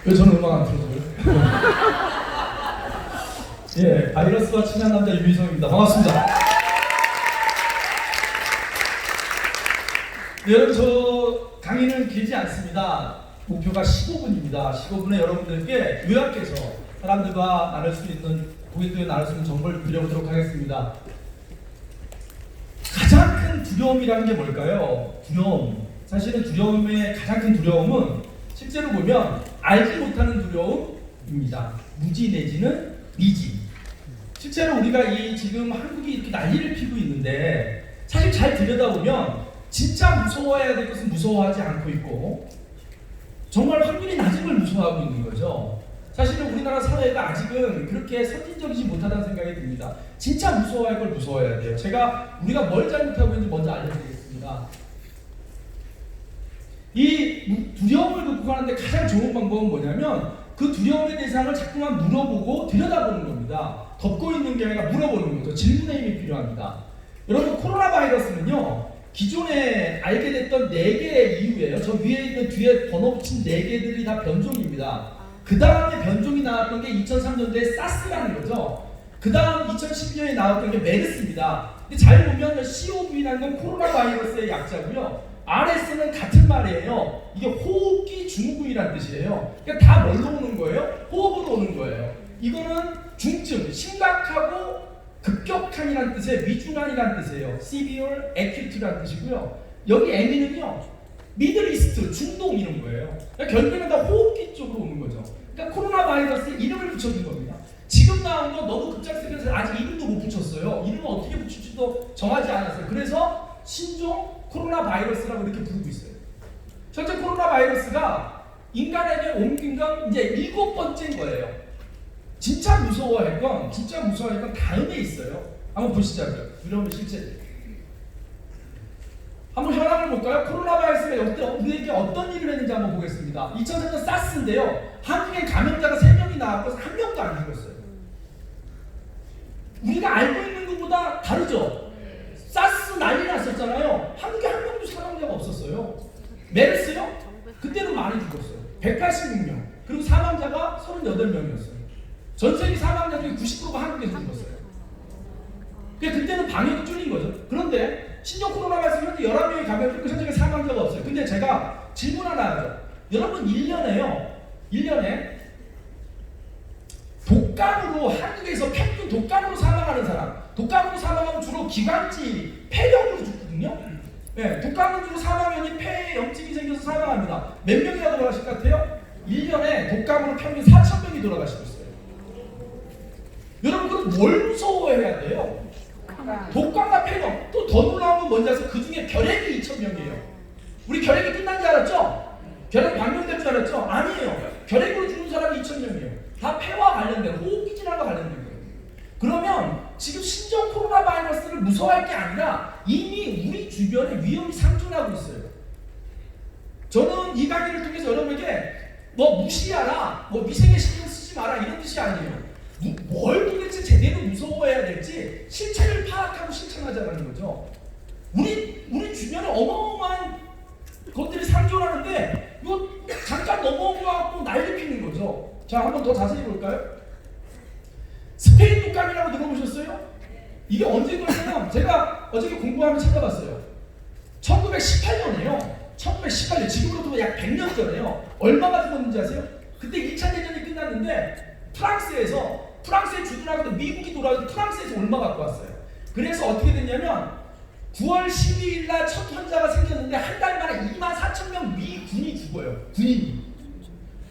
왜 저는 음악 안 틀어줘요? 예, 바이러스와 친한 남자 유희성입니다. 반갑습니다. 네, 여러분, 저 강의는 길지 않습니다. 목표가 15분입니다. 15분에 여러분들께 요약해서 사람들과 나눌 수 있는, 고객들과 나눌 수 있는 정보를 드려보도록 하겠습니다. 가장 큰 두려움이라는 게 뭘까요? 두려움. 사실은 두려움의 가장 큰 두려움은 실제로 보면 알지 못하는 두려움입니다. 무지 내지는 미지. 실제로 우리가 이 지금 한국이 이렇게 난리를 피고 있는데 사실 잘 들여다보면 진짜 무서워해야 될 것은 무서워하지 않고 있고 정말 확률이 낮은 걸 무서워하고 있는 거죠. 사실은 우리나라 사회가 아직은 그렇게 선진적이지 못하다는 생각이 듭니다. 진짜 무서워할 걸 무서워해야 돼요. 우리가 뭘 잘못하고 있는지 먼저 알려드리겠습니다. 이 두려움을 극복하는데 가장 좋은 방법은 뭐냐면 그 두려움의 대상을 자꾸만 물어보고 들여다보는 겁니다. 덮고 있는 게 아니라 물어보는 거죠. 질문의 힘이 필요합니다. 여러분, 코로나 바이러스는요, 기존에 알게 됐던 4개의 이유예요. 저 위에 있는 뒤에 번호 붙인 4개들이 다 변종입니다. 그 다음에 변종이 나왔던 게 2003년도에 사스라는 거죠. 그 다음 2012년에 나왔던 게 메르스입니다. 근데 잘 보면 COV라는 건 코로나 바이러스의 약자고요. RS는 같은 말이에요. 이게 호흡기 증후군이라는 뜻이에요. 그러니까 다 뭘로 오는 거예요? 호흡으로 오는 거예요. 이거는 중증, 심각하고 급격한이라는 뜻의 위중한이라는 뜻이에요. severe, acute라는 뜻이고요. 여기 M이는요, 미들 이스트, 중동 이런 거예요. 그러니까 결국에는 다 호흡기 쪽으로 오는 거죠. 그러니까 코로나 바이러스에 이름을 붙여준 겁니다. 지금 나온 거 너무 급작스러워서 아직 이름도 못 붙였어요. 이름을 어떻게 붙일지도 정하지 않았어요. 그래서 신종 코로나 바이러스라고 이렇게 부르고 있어요. 현재 코로나 바이러스가 인간에게 옮긴 건 이제 7번째인 거예요. 진짜 무서워할 건 다음에 있어요. 한번 보시죠. 두려움의 실체. 한번 현황을 볼까요? 코로나 바이러스가 우리에게 어떤 일을 했는지 한번 보겠습니다. 2003년 사스인데요. 한국에 감염자가 3명이 나왔고 1명도 안 죽었어요. 우리가 알고 있는 것보다 다르죠? 사스 난리 났었잖아요. 한국에 1명도 사망자가 없었어요. 메르스요? 그때는 많이 죽었어요. 186명. 그리고 사망자가 38명이었어요. 전 세계 사망자 중에 90%가 한국에서 죽었어요. 그러니까 그때는 방역이 뚫린 거죠. 그런데 신종 코로나 바이러스 현재 11명이 감염됐고 현재 사망자가 없어요. 근데 제가 질문 하나 하죠. 여러분 1년에 독감으로 한국에서 평균 독감으로 사망하는 사람, 독감으로 사망하면 주로 기관지 폐렴으로 죽거든요. 네, 독감은 주로 사망연이 폐에 염증이 생겨서 사망합니다. 몇 명이나 돌아가실 것 같아요? 1년에 독감으로 평균 4,000명이 돌아가시고 있어요. 여러분, 그럼 뭘 무서워해야 돼요? 독감과 폐렴. 또 더 놀라운 건 뭔지 아세요? 그 중에 결핵이 2,000명이에요. 우리 결핵이 끝난 줄 알았죠? 결핵 방역될 줄 알았죠? 아니에요. 결핵으로 죽는 사람이 2,000명이에요. 다 폐와 관련된, 호흡기 질환과 관련된 거예요. 그러면 지금 신종 코로나 바이러스를 무서워할 게 아니라 이미 우리 주변에 위험이 상존하고 있어요. 저는 이 강의를 통해서 여러분에게 너 무시하라, 뭐 위생에 신경 쓰지 마라 이런 뜻이 아니에요. 뭘 도대체 제대로 무서워해야 될지 실체를 파악하고 실천하자는 거죠. 우리 주변에 어마어마한 것들이 상존하는데 이거 잠깐 넘어온 거 같고 난리 피는 거죠. 자, 한번 더 자세히 볼까요? 스페인 독감이라고 들어보셨어요? 이게 언제 그러냐면 제가 어저께 공부하면서 찾아봤어요. 1918년이에요. 1918년, 지금으로부터 약 100년 전에요. 얼마가 죽었는지 아세요? 그때 2차 대전이 끝났는데 프랑스에 주둔하고 미국이 돌아와서 프랑스에서 얼마 갖고 왔어요. 그래서 어떻게 됐냐면 9월 12일 날 첫 환자가 생겼는데 한 달 만에 24,000명 미군이 죽어요. 군인이.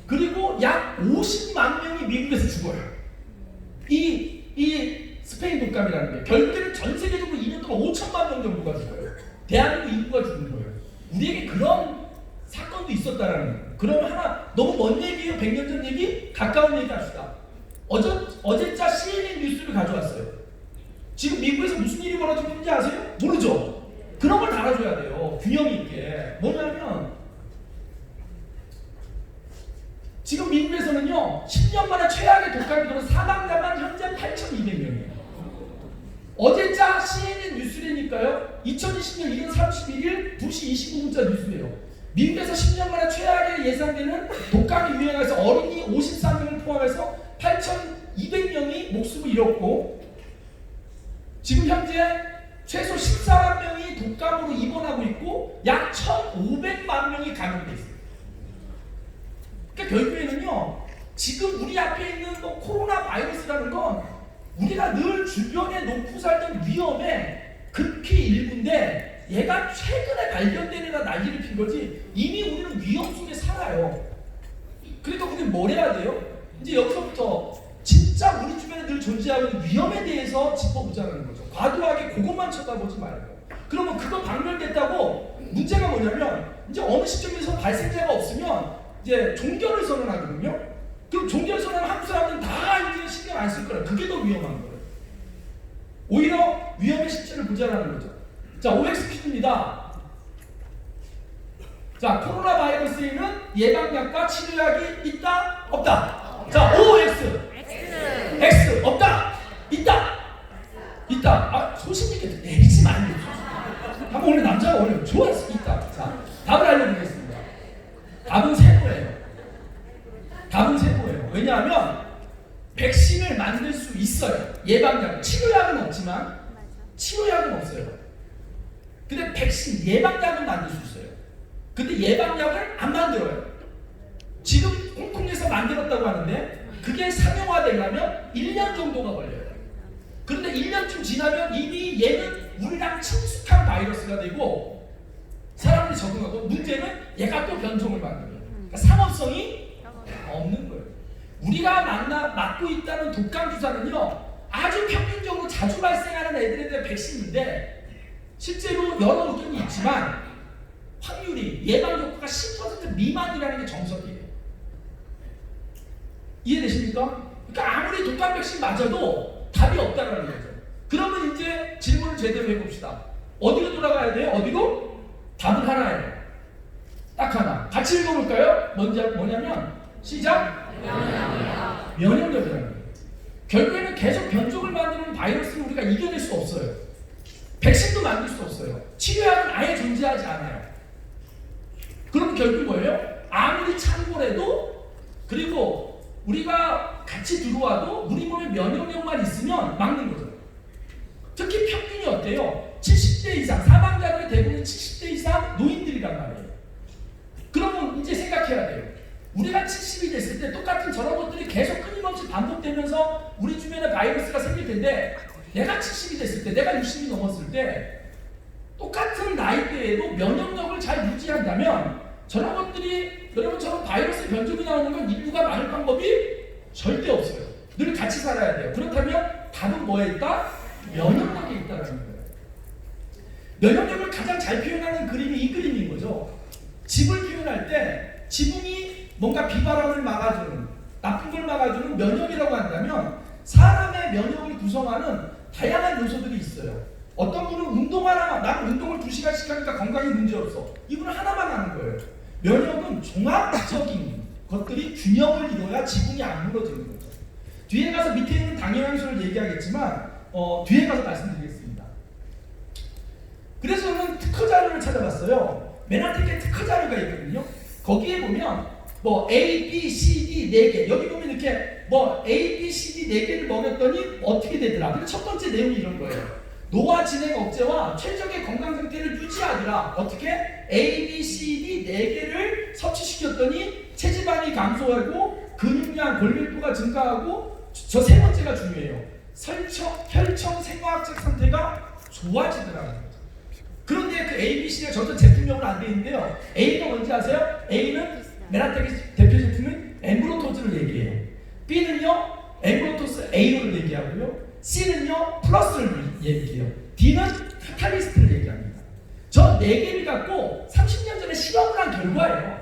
그리고 약 50만 명이 미국에서 죽어요. 이 스페인 독감이라는 게 결국에는 전 세계적으로 2년 동안 5천만 명 정도가 죽어요. 대한민국 인구가 죽는 거예요. 우리에게 그런 사건도 있었다라는 거예요. 그러면 하나 너무 먼 얘기예요? 100년 전 얘기? 가까운 얘기 합시다. 어제자 CNN 뉴스를 가져왔어요. 지금 미국에서 무슨 일이 벌어지고 있는지 아세요? 모르죠? 그런 걸 달아줘야 돼요. 균형 있게. 뭐냐면 지금 미국에서는요 10년 만에 최악의 독감이 들어서 사망자만 현재 8,200명이에요. 어제자 CNN 뉴스라니까요. 2020년 1월 31일 2시 25분자 뉴스예요. 미국에서 10년 만에 최악의 예상되는 독감이 유행해서 어린 54명을 포함해서 8,200명이 목숨을 잃었고 지금 현재 최소 14만 명이 독감으로 입원하고 있고 약 1,500만 명이 감염돼 있어요. 그러니까 결국에는요, 지금 우리 앞에 있는 코로나 바이러스라는 건 우리가 늘 주변에 놓고 살던 위험의 극히 일부인데 얘가 최근에 발견되느라 난리를 핀 거지 이미 우리는 위험 속에 살아요. 그러니까 우리는 뭘 해야 돼요? 이제 여기서부터 진짜 우리 주변에 늘 존재하고 있는 위험에 대해서 짚어보자는 거죠. 과도하게 그것만 쳐다보지 말고. 그러면 그거 박멸됐다고 문제가 뭐냐면 이제 어느 시점에서 발생자가 없으면 이제 종결을 선언하거든요. 그럼 종결 선언하면 한국 사람들은 다 이제 신경 안 쓸 거예요. 그게 더 위험한 거예요. 오히려 위험의 실체를 보자라는 거죠. 자, OX 퀴즈입니다. 자, 코로나 바이러스에는 예방약과 치료약이 있다? 없다? 자, OX X 없다? 있다? 있다. 아, 소신 있게 내리지 말고. 한번 오늘 남자가 원래 좋아했어. 있다. 자, 답을 알려드리겠습니다. 답은 세모예요. 답은 세모예요. 왜냐하면 백신을 만들 수 있어요. 예방약, 치료약은 없지만 치료약은 없어요. 근데 백신, 예방약은 만들 수 있어요. 근데 예방약을 안 만들어요. 지금 홍콩에서 만들었다고 하는데 그게 상용화되려면 1년 정도가 걸려요. 그런데 1년쯤 지나면 이미 얘는 우리랑 친숙한 바이러스가 되고 사람들이 적응하고 문제는 얘가 또 변종을 만들어요. 그러니까 상업성이 없는 거예요. 우리가 맞고 있다는 독감 주사는요 아주 평균적으로 자주 발생하는 애들에 대한 백신인데 실제로 여러 의견이 있지만 확률이 예방 효과가 10% 미만이라는 게 정석이에요. 이해되십니까? 그러니까 아무리 독감 백신 맞아도 답이 없다는 거죠. 그러면 이제 질문을 제대로 해봅시다. 어디로 돌아가야 돼요? 어디로? 답은 하나예요. 딱 하나. 같이 읽어볼까요? 뭐냐면 시작. 면역력이라는 거예요. 결국에는 계속 변종을 만드는 바이러스를 우리가 이겨낼 수 없어요. 백신도 만들 수 없어요. 치료약은 아예 존재하지 않아요. 그럼 결국 뭐예요? 아무리 창궐해도 그리고 우리가 같이 들어와도 우리 몸에 면역력만 있으면 막는 거죠. 특히 평균이 어때요? 70대 이상, 사망자들의 대부분 70대 이상 노인들이란 말이에요. 그러면 이제 생각해야 돼요. 우리가 70이 됐을 때 똑같은 저런 것들이 계속 끊임없이 반복되면서 우리 주변에 바이러스가 생길 텐데 내가 70이 됐을 때, 내가 60이 넘었을 때 똑같은 나이대에도 면역력을 잘 유지한다면 저런 것들이 여러분처럼 바이러스 변종이 나오는 건 인류가 막을 방법이 절대 없어요. 늘 같이 살아야 돼요. 그렇다면 답은 뭐에 있다? 면역력에 있다는 거예요. 면역력을 가장 잘 표현하는 그림이 이 그림인 거죠. 집을 표현할 때 지붕이 뭔가 비바람을 막아주는, 나쁜 걸 막아주는 면역이라고 한다면 사람의 면역을 구성하는 다양한 요소들이 있어요. 어떤 분은 운동 하나만, 나는 운동을 2시간씩 하니까 건강에 문제없어. 이분은 하나만 하는 거예요. 면역은 종합적인 것들이 균형을 이뤄야 지붕이 안 무너지는 거죠. 뒤에 가서 밑에 있는 당뇨향수를 얘기하겠지만 뒤에 가서 말씀드리겠습니다. 그래서 저는 특허 자료를 찾아봤어요. 맨하탄에 특허 자료가 있거든요. 거기에 보면 A, B, C, D 4개 여기 보면 이렇게 A, B, C, D 4개를 먹였더니 어떻게 되더라. 근데 첫 번째 내용이 이런 거예요. 노화 진행 억제와 최적의 건강 상태를 유지하더라. 어떻게? A, B, C, D 4개를 섭취시켰더니 체지방이 감소하고 근육량, 골밀도가 증가하고 저 세 번째가 중요해요. 혈청 생화학적 상태가 좋아지더라는 거죠. 그런데 그 A, B, C가 전혀 제품명으로 안 되어 있는데요. A가 뭔지 아세요? A는 메나텍의 대표 제품은 엠브로토즈를 얘기해요. B는요 엠브로토스 A를 얘기하고요. C는요 플러스를 얘기해요. D는 카탈리스트를 얘기합니다. 저 4개를 갖고 30년 전에 실험을 한 결과예요.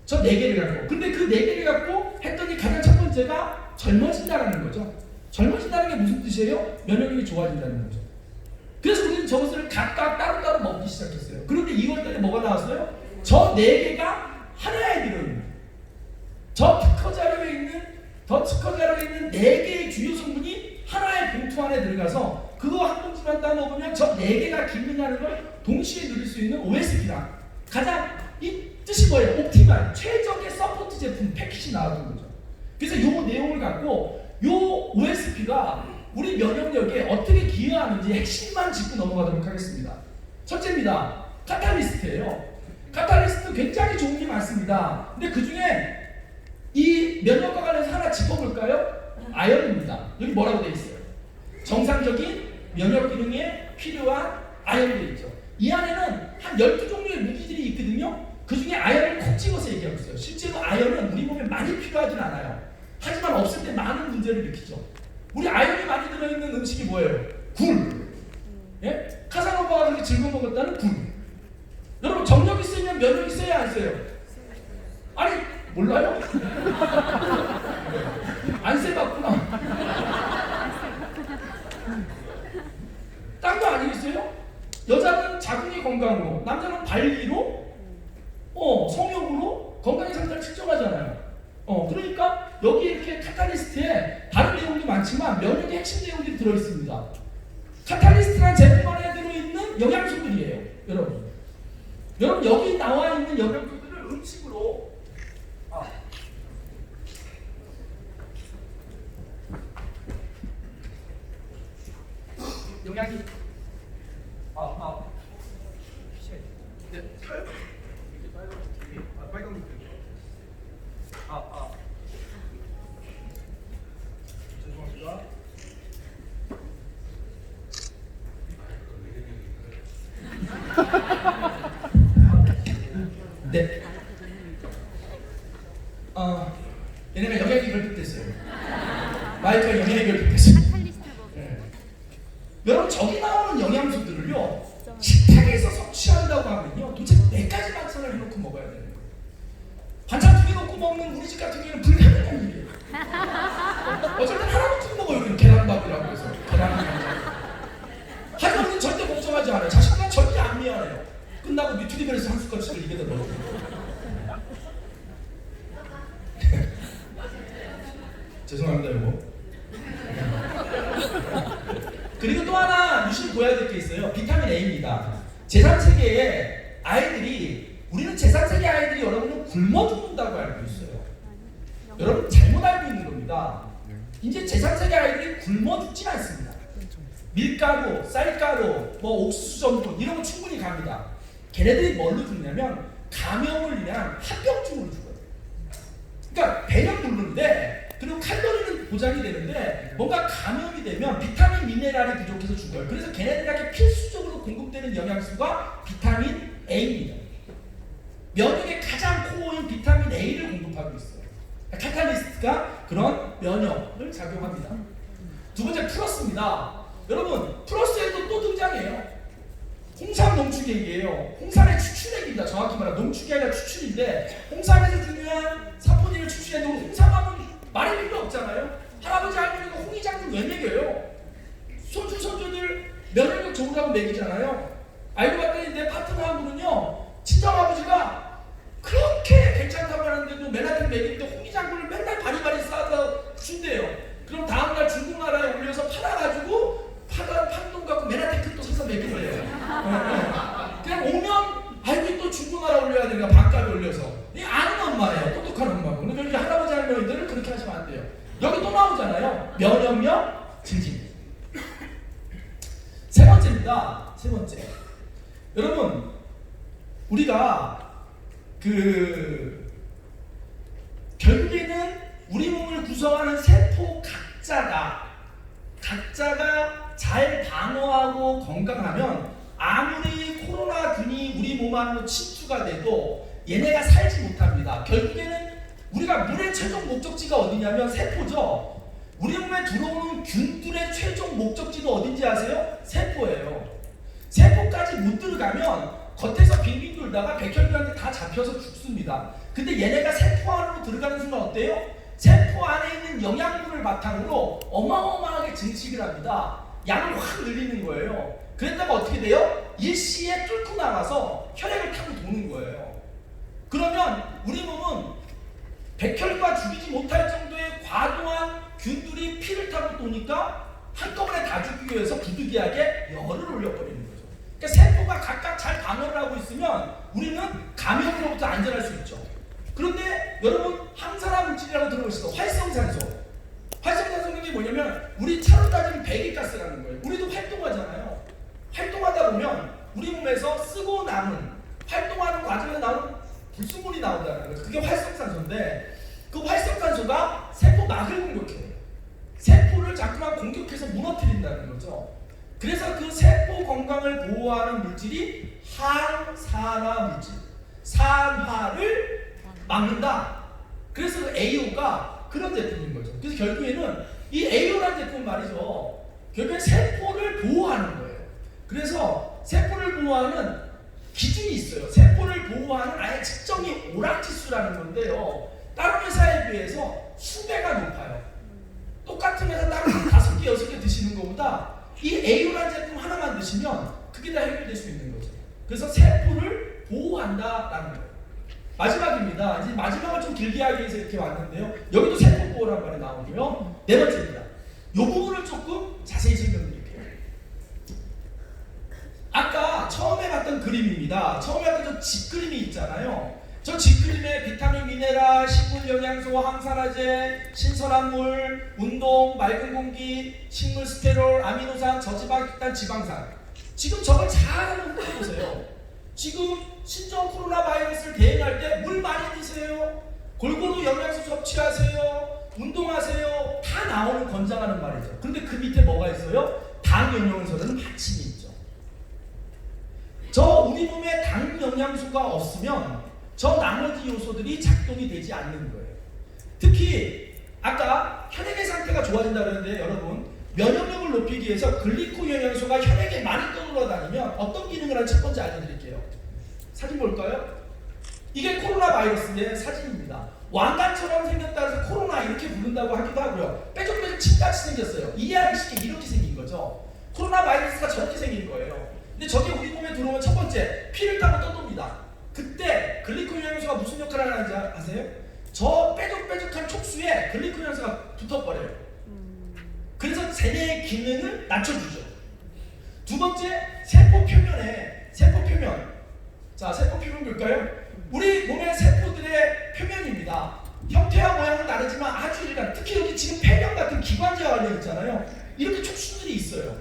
저 4개를 갖고. 근데 그 4개를 갖고 했더니 가장 첫 번째가 젊어진다는 거죠. 젊어진다는 게 무슨 뜻이에요? 면역력이 좋아진다는 거죠. 그래서 우리는 저것을 각각 따로따로 먹기 시작했어요. 그런데 2월달에 뭐가 나왔어요? 저 4개가 하나에 들어있는, 저 특허 자료에 있는 4개의 주요 성분이 하나의 봉투 안에 들어가서 그거 한 봉지만 따 먹으면 저 4개가 기능하는 걸 동시에 누릴 수 있는 OSP랑 가장 이 뜻이 뭐예요? 옵티말, 최적의 서포트 제품 패키지 나왔던 거죠. 그래서 이 내용을 갖고 이 OSP가 우리 면역력에 어떻게 기여하는지 핵심만 짚고 넘어가도록 하겠습니다. 첫째입니다. 카탈리스트예요. 카탈리스트 굉장히 좋은 게 많습니다. 근데 그 중에 이 면역과 관련해서 하나 짚어볼까요? 아연입니다. 여기 뭐라고 되어 있어요? 정상적인 면역 기능에 필요한 아연이 되어 있죠. 이 안에는 한 12종류의 무기들이 있거든요. 그 중에 아연을 콕 집어서 얘기하고 있어요. 실제로 아연은 우리 몸에 많이 필요하진 않아요. 하지만 없을 때 많은 문제를 일으키죠. 우리 아연이 많이 들어있는 음식이 뭐예요? 굴. 예? 카사노바가 그렇게 즐거워 먹었다는 굴. 여러분 정력 있으면 면역 있어야 안 있어요? 아니 몰라요? 안 세봤구나. 딴 거 아니겠어요? 여자는 자궁이 건강으로, 남자는 발기로, 성욕으로 건강의 상태를 측정하잖아요. 그러니까 여기 이렇게 카탈리스트에 다른 내용도 많지만 면역의 핵심 내용들이 들어있습니다. 카탈리스트란 제품 안에 들어있는 영양소들이에요. 여러분 여기 나와 있는 영양소들을 음식으로 영양이 네. 빨간 물 죄송합니다. 네. 얘네가 영양이 결핍됐어요. 마이크가 영양이 결핍됐어요. 네. 여러분 저기 나오는 영양소들을요 식탁에서 섭취한다고 하면요 도대체 몇 가지 반찬을 해놓고 먹어야 되는 거예요. 반찬 2개 놓고 먹는 우리 집 같은 경우는 불가능한 일이에요. 어쨌든 하나 놓고 먹어요. 그냥 계란밥이라고 해서 계란밥. 하지만 우리는 절대 걱정하지 않아요. 자식들은 절대 안 미안해요. 끝나고 뉴트리벨에서 한 숟갈씩을 입에다 넣어요. 죄송합니다 여보. 그리고 또 하나 유심히 보여야 될 게 있어요. 비타민 A입니다. 제3세계의 아이들이 우리는 제3세계 아이들이 여러분은 굶어 죽는다고 알고 있어요. 여러분 잘못 알고 있는 겁니다. 이제 제3세계 아이들이 굶어 죽지 않습니다. 밀가루, 쌀가루, 옥수수 전분 이런 거 충분히 갑니다. 걔네들이 뭘로 죽냐면 감염을 위한 합병증으로 죽어요. 그러니까 배는 부르는데 그리고 칼로리는 보장이 되는데 뭔가 감염이 되면 비타민 미네랄이 부족해서 죽어요. 그래서 걔네들에게 필수적으로 공급되는 영양소가 비타민 A입니다. 면역의 가장 코어인 비타민 A를 공급하고 있어요. 카탈리스트가 그런 면역을 작용합니다. 두 번째 플러스입니다. 여러분 플러스에도 또 등장해요. 홍삼 농축액이에요. 홍삼의 추출액입니다. 정확히 말하면 농축이 아니라 추출인데 홍삼에서 중요한 사포닌을 추출해도 홍삼하면 말이 필요 없잖아요. 할아버지 할머니가 홍이장군 왜 먹여요? 손주들 면역력 좋으라고 먹이잖아요. 알고 봤더니 내 파트너 한 분은요 친정아버지가 그렇게 괜찮다고 하는데도 맨하탄 먹일 때 홍이장군을 맨날 바리바리 싸서 준대요. 그럼 다음날 중국나라에 올려서 팔아가지고 판돈 갖고 맨하탄 또 사서 먹이래요. 그냥 오면 아이고 또 중국나라 올려야 되니까 반값에 올려서 이 아는 엄마예요. 똑똑한 엄마고. 그러니까 할아버지 할머니들은 그렇게 하시면 안 돼요. 여기 또 나오잖아요. 면역력 증진. 세 번째입니다. 세 번째. 여러분 우리가 결국에는 우리 몸을 구성하는 세포 각자가 잘 방어하고 건강하면 아무리 코로나균이 우리 몸 안으로 침투가 돼도 얘네가 살지 못합니다. 결국에는 우리가 물의 최종 목적지가 어디냐면 세포죠. 우리 몸에 들어오는 균들의 최종 목적지도 어딘지 아세요? 세포예요. 세포까지 못 들어가면 겉에서 빙빙 돌다가 백혈구한테 다 잡혀서 죽습니다. 근데 얘네가 세포 안으로 들어가는 순간 어때요? 세포 안에 있는 영양분을 바탕으로 어마어마하게 증식을 합니다. 양을 확 늘리는 거예요. 그랬다가 어떻게 돼요? 일시에 뚫고 나가서 혈액을 타고 도는 거예요. 그러면 우리 몸은 백혈구가 죽이지 못할 정도의 과도한 균들이 피를 타고 도니까 한꺼번에 다 죽이기 위해서 부득이하게 열을 올려버리는 거죠. 그러니까 세포가 각각 잘 방어를 하고 있으면 우리는 감염으로부터 안전할 수 있죠. 그런데 여러분 항산화 물질이라고 들어보셨어요? 활성 활성산소. 활성산소는 게 뭐냐면 우리 차로 따지면 배기가스라는 거예요. 우리도 활동하잖아요. 활동하다 보면 우리 몸에서 쓰고 남은 활동하는 과정에서 나오는 불순물이 나온다는 거예요. 그게 활성산소인데 그 활성산소가 세포막을 공격해요. 세포를 자꾸만 공격해서 무너뜨린다는 거죠. 그래서 그 세포 건강을 보호하는 물질이 항산화 물질, 산화를 막는다. 그래서 그 AO가 그런 제품인 거죠. 그래서 결국에는 이 AO라는 제품 말이죠. 결국엔 세포를 보호하는 거예요. 그래서 세포를 보호하는 기준이 있어요. 세포를 보호하는 아예 측정이 오락지수라는 건데요. 다른 회사에 비해서 수배가 높아요. 똑같은 회사 다른 5개, 6개 드시는 것보다 이 AO라는 제품 하나만 드시면 그게 다 해결될 수 있는 거죠. 그래서 세포를 보호한다라는 거예요. 마지막입니다. 이제 마지막을 좀 길게 하기 위해서 이렇게 왔는데요. 여기도 세포 보호라는 말이 나오고요. 네 번째입니다. 이 부분을 조금 자세히 설명드릴게요. 아까 처음에 봤던 그림입니다. 처음에 봤던 저 직그림이 있잖아요. 저 직그림에 비타민, 미네랄, 식물 영양소, 항산화제, 신선한 물, 운동, 맑은 공기, 식물 스테롤, 아미노산, 저지방, 식단, 지방산. 지금 저걸 잘 보세요. 지금 신종 코로나 바이러스를 대응할 때 물 많이 드세요. 골고루 영양소 섭취하세요. 운동하세요. 다 나오는 권장하는 말이죠. 근데 그 밑에 뭐가 있어요? 당 영양소라는 받침이 있죠. 저 우리 몸에 당 영양소가 없으면 저 나머지 요소들이 작동이 되지 않는 거예요. 특히 아까 혈액의 상태가 좋아진다 그랬는데 여러분 면역력을 높이기 위해서 글리코 영양소가 혈액에 많이 떠돌아다니면 어떤 기능을 하는지 첫 번째 알려드릴게요. 사진 볼까요? 이게 코로나 바이러스인데 사진입니다. 왕관처럼 생겼다 해서 코로나 이렇게 부른다고 하기도 하고요. 뾰족뾰족 침같이 생겼어요. 이해하기 쉽게 이렇게 생긴 거죠. 코로나 바이러스가 저렇게 생긴 거예요. 근데 저게 우리 몸에 들어오면 첫 번째 피를 타고 떠돕니다. 그때 글리코 영양소가 무슨 역할을 하는지 아세요? 저 뾰족뾰족한 촉수에 글리코 영양소가 붙어버려요. 그래서 쟤네의 기능을 낮춰주죠. 두 번째, 세포 표면에 세포 표면. 자, 세포 표면 볼까요? 우리 몸의 세포들의 표면입니다. 형태와 모양은 다르지만 아주 일관. 특히 여기 지금 폐경 같은 기관지가 걸려 있잖아요. 이렇게 촉수들이 있어요.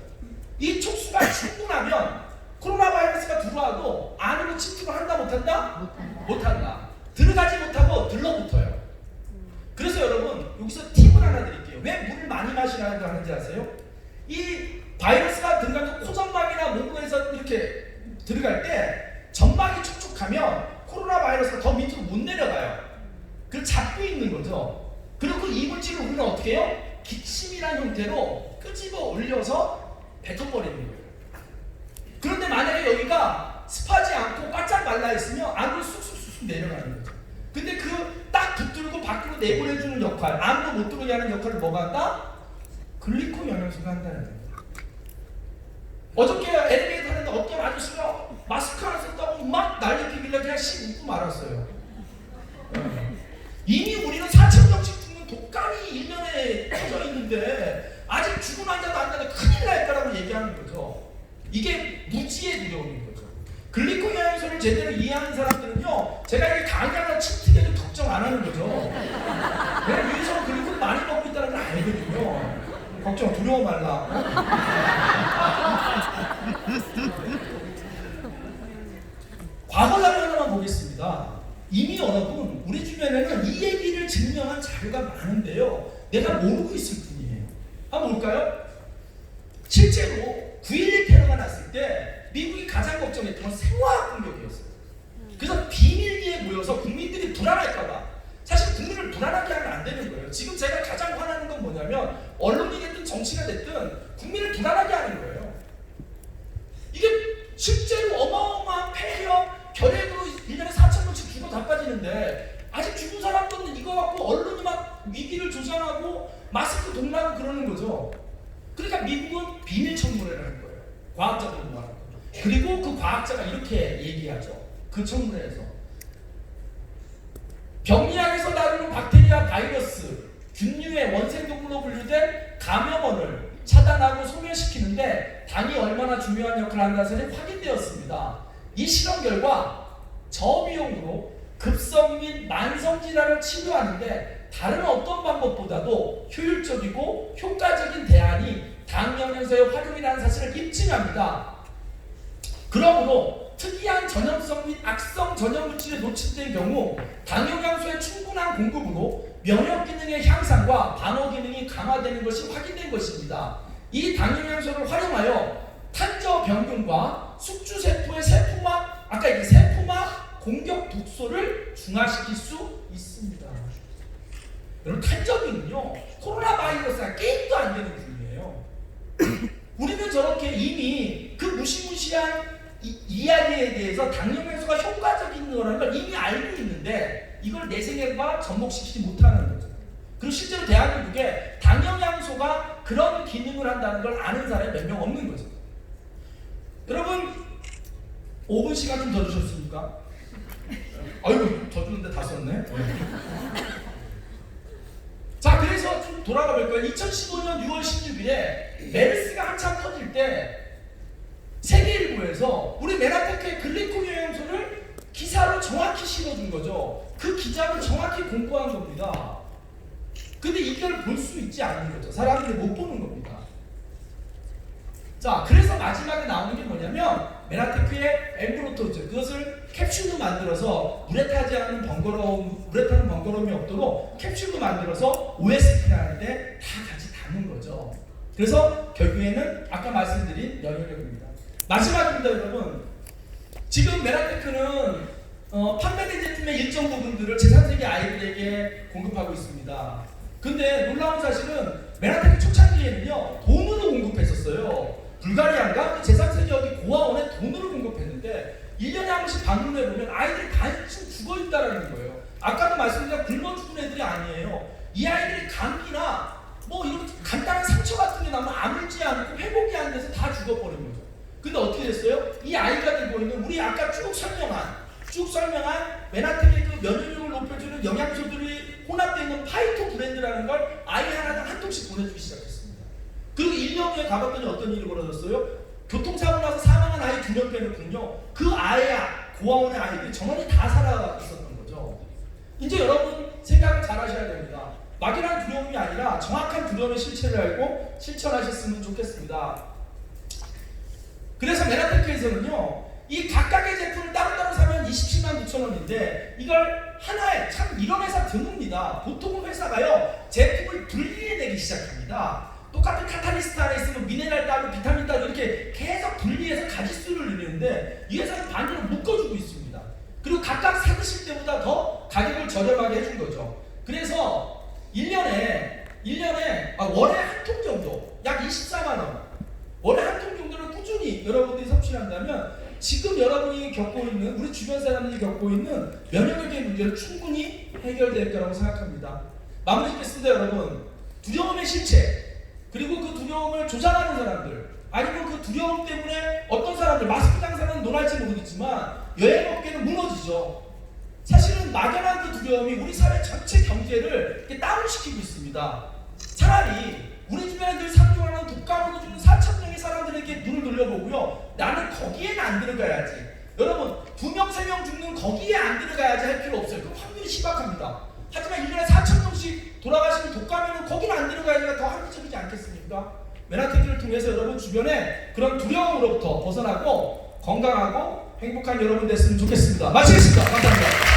이 촉수가 충분하면 코로나 바이러스가 들어와도 안으로 침투를 한다 못한다? 못한다. 들어가지 못하고 들러붙어요. 그래서 여러분 여기서 팁을 하나 드릴게요. 왜 물을 많이 마시라고 하는지 아세요? 이 바이러스가 들어가면 코점막이나 목구멍에서 이렇게 들어갈 때 점막이 촉촉하면 코로나 바이러스가 더 밑으로 못 내려가요. 그걸 잡고 있는 거죠. 그리고 그 이물질을 우리는 어떻게 해요? 기침이라는 형태로 끄집어 올려서 뱉어버리는 거예요. 그런데 만약에 여기가 습하지 않고 바짝 말라있으면 안으로 쑥쑥쑥 내려가는 거죠. 근데 그 딱 붙들고 밖으로 내보내주는 역할, 안으로 못 들어오게 하는 역할을 뭐가 한다? 글리코 영양소가 한다는 거예요. 어저께 엘리베이터 타는데 어떤 아저씨가 마스크 하나 썼다고 막 난리피길래 그냥 씩 웃고 말았어요. 이미 우리는 4,000명씩 죽는 독감이 일면에 퍼져 있는데 아직 죽은 환자도 안 나는데 큰일 날 거라고 얘기하는 거죠. 이게 무지의 두려움인 거죠. 글리코 영양소를 제대로 이해하는 사람들은요, 제가 이렇게 강하게 침튀겨도 걱정 안 하는 거죠. 내가 위에서 글리코를 많이 먹고 있다는 걸 알거든요. 걱정, 두려워 말라. 과거 자료 하나만 보겠습니다. 이미 여러분, 우리 주변에는 이 얘기를 증명한 자료가 많은데요, 내가 모르고 있을 뿐이에요. 한번 볼까요? 실제로 9.11 테러가 났을 때 미국이 가장 걱정했던 건 생화학 공격이었어요. 그래서 비밀리에 모여서 국민들이 불안할까봐. 사실 국민을 불안하게 하면 안 되는 거예요. 지금 제가 가장 화나는 건 뭐냐면 언론이 됐든 정치가 됐든 국민을 불안하게 하는 거예요. 이게 실제로 어마어마한 폐렴, 결핵으로 1년에 4,000명씩 죽어 다 빠지는데 아직 죽은 사람들은 이거 갖고 언론이 막 위기를 조장하고 마스크 동라고 그러는 거죠. 그러니까 미국은 비밀 청문회를 하는 거예요. 과학자들 모아놓고. 그리고 그 과학자가 이렇게 얘기하죠. 그 청문회에서 병리학에서 다루는 박테리아, 바이러스, 균류의 원생동물로 분류된 감염원을 차단하고 소멸시키는데 당이 얼마나 중요한 역할을 한다는 사실이 확인되었습니다. 이 실험 결과 저비용으로 급성 및 만성 질환을 치료하는데 다른 어떤 방법보다도 효율적이고 효과적인 대안이 당영양소의 활용이라는 사실을 입증합니다. 그러므로 특이한 전염성 및 악성 전염 물질에 노출된 경우 당영양소의 충분한 공급으로 면역 기능의 향상과 방어 기능이 강화되는 것이 확인된 것입니다. 이 당영양소를 활용하여 탄저 병균과 숙주세포의 세포막, 아까 이게 세포막 공격 독소를 중화시킬 수 있습니다. 여러분, 탄저균은요 코로나 바이러스가 게임도 안 되는 균이에요. 우리는 저렇게 이미 그 무시무시한 이야기에 대해서 당영양소가 효과적인 거라는 걸 이미 알고 있는데 이걸 내 생활과 접목시키지 못하는 거죠. 그리고 실제로 대한민국에 당영양소가 그런 기능을 한다는 걸 아는 사람이 몇 명 없는 거죠. 여러분, 5분 시간 좀 더 주셨습니까? 아이고, 더 주는데 다 썼네. 자, 그래서 좀 돌아가 볼까요? 2015년 6월 16일에 메르스가 한참 터질 때 세계일보에서 우리 메나테크의 글리콘 영양소를 기사로 정확히 실어준 거죠. 그 기자를 정확히 공고한 겁니다. 근데 이걸 볼 수 있지 않는 거죠. 사람들이 못 보는 겁니다. 자, 그래서 마지막에 나오는 게 뭐냐면 메나테크의 엠브로토즈, 그것을 캡슐로 만들어서 물에 타지 않는 물에 타는 번거로움이 없도록 캡슐로 만들어서 OST를 하는데 다 같이 담은 거죠. 그래서 결국에는 아까 말씀드린 면역력입니다. 마지막입니다, 여러분. 지금 메나테크는 판매된 제품의 일정 부분들을 제3세계 아이들에게 공급하고 있습니다. 근데 놀라운 사실은 메나테크 초창기에는요 돈으로 공급했었어요. 불가리아인가? 제3세계 여기 고아원에 돈으로 공급했는데 1년에 한 번씩 방문해보면 아이들이 반쯤 죽어있다라는 거예요. 아까도 말씀드린 굶어 죽은 애들이 아니에요. 이 아이들이 감기나 뭐 이런 간단한 상처 같은 게 나면 아물지 않고 회복이 안 돼서 다 죽어버린 거죠. 근데 어떻게 됐어요? 이 아이가 들고 있는 우리 아까 쭉 설명한 메나텍의 그 면역력을 높여주는 영양소들이 혼합되어 있는 파이토 브랜드라는 걸 아이 하나당 한 통씩 보내주기 시작했습니다. 그리고 1년 후에 가봤더니 어떤 일이 벌어졌어요? 교통사고 나서 사망한 아이 2명 빼놓군요. 그 고아원의 아이들이 정원이 다 살아 있었던 거죠. 이제 여러분 생각을 잘 하셔야 됩니다. 막연한 두려움이 아니라 정확한 두려움의 실체를 알고 실천하셨으면 좋겠습니다. 그래서 메나테크에서는요 이 각각의 제품을 따로따로 사면 27만 9천 원인데 이걸 하나에, 참 이런 회사 드뭅니다. 보통은 회사가요 제품을 분리해내기 시작합니다. 똑같은 카탈리스트 안에 있으면 미네랄 따로 비타민 따로 이렇게 계속 분리해서 가짓수를 늘리는데 이 회사는 반대로 묶어주고 있습니다. 그리고 각각 사드실 때보다 더 가격을 저렴하게 해준 거죠. 그래서 1년에 월에 한 통 정도, 약 24만 원, 월에 한 통 정도를 꾸준히 여러분들이 섭취를 한다면 지금 여러분이 겪고 있는, 우리 주변 사람들이 겪고 있는 면역력의 문제를 충분히 해결될 거라고 생각합니다. 마무리 짓겠습니다. 여러분, 두려움의 실체, 그리고 그 두려움을 조장하는 사람들, 아니면 그 두려움 때문에 어떤 사람들, 마스크 장사는 논할지 모르겠지만 여행업계는 무너지죠. 사실은 막연한 그 두려움이 우리 사회 전체 경제를 다운시키고 있습니다. 차라리 우리 주변에 늘 상종하는 독감으로 죽는 4,000명의 사람들에게 눈을 돌려보고요, 나는 거기에는 안 들어가야지. 여러분, 2명, 3명 죽는 거기에 안 들어가야지 할 필요 없어요. 그 확률이 심각합니다. 하지만 1년에 4,000명씩 돌아가시는 독감에는 거기는 안 들어가야지가 더 합리적이지 않겠습니까? 메나테크를 통해서 여러분 주변에 그런 두려움으로부터 벗어나고 건강하고 행복한 여러분 됐으면 좋겠습니다. 마치겠습니다. 감사합니다.